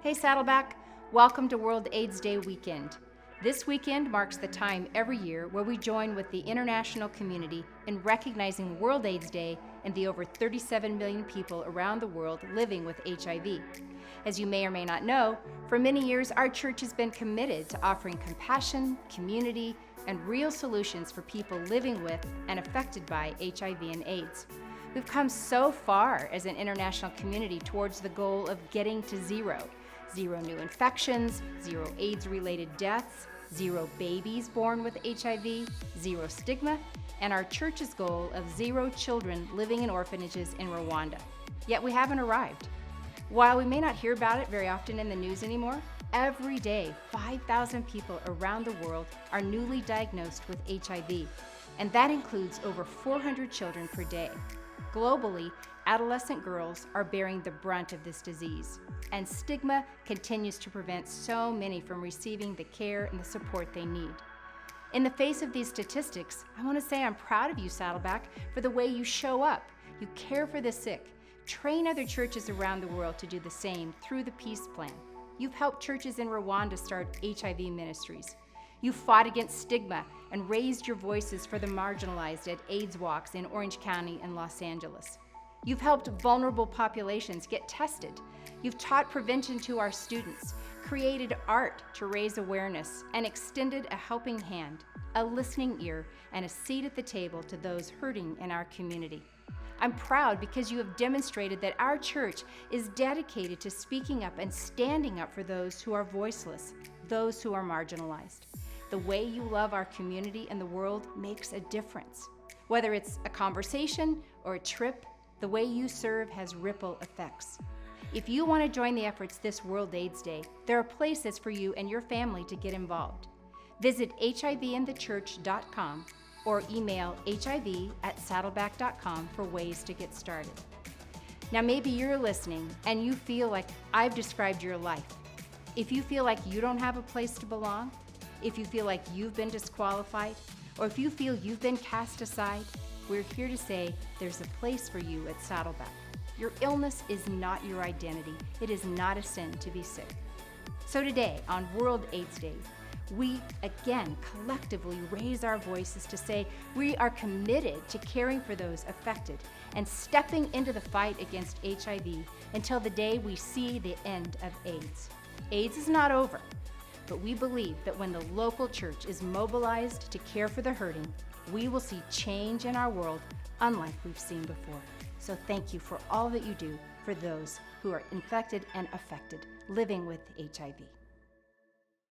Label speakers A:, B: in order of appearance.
A: Hey Saddleback, welcome to World AIDS Day weekend. This weekend marks the time every year where we join with the international community in recognizing World AIDS Day and the over 37 million people around the world living with HIV. As you may or may not know, for many years our church has been committed to offering compassion, community, and real solutions for people living with and affected by HIV and AIDS. We've come so far as an international community towards the goal of getting to zero new infections, zero AIDS-related deaths, zero babies born with HIV, zero stigma, and our church's goal of zero children living in orphanages in Rwanda. Yet we haven't arrived. While we may not hear about it very often in the news anymore, every day 5,000 people around the world are newly diagnosed with HIV, and that includes over 400 children per day. Globally, adolescent girls are bearing the brunt of this disease, and stigma continues to prevent so many from receiving the care and the support they need. In the face of these statistics, I want to say I'm proud of you, Saddleback, for the way you show up. You care for the sick, train other churches around the world to do the same through the Peace Plan. You've helped churches in Rwanda start HIV ministries. You fought against stigma and raised your voices for the marginalized at AIDS walks in Orange County and Los Angeles. You've helped vulnerable populations get tested. You've taught prevention to our students, created art to raise awareness, and extended a helping hand, a listening ear, and a seat at the table to those hurting in our community. I'm proud because you have demonstrated that our church is dedicated to speaking up and standing up for those who are voiceless, those who are marginalized. The way you love our community and the world makes a difference. Whether it's a conversation or a trip, the way you serve has ripple effects. If you want to join the efforts this World AIDS Day, there are places for you and your family to get involved. Visit hivandthechurch.com or email hiv@saddleback.com for ways to get started. Now maybe you're listening and you feel like I've described your life. If you feel like you don't have a place to belong, if you feel like you've been disqualified, or if you feel you've been cast aside, we're here to say there's a place for you at Saddleback. Your illness is not your identity. It is not a sin to be sick. So today, on World AIDS Day, we again collectively raise our voices to say we are committed to caring for those affected and stepping into the fight against HIV until the day we see the end of AIDS. AIDS is not over, but we believe that when the local church is mobilized to care for the hurting, we will see change in our world unlike we've seen before. So thank you for all that you do for those who are infected and affected living with HIV.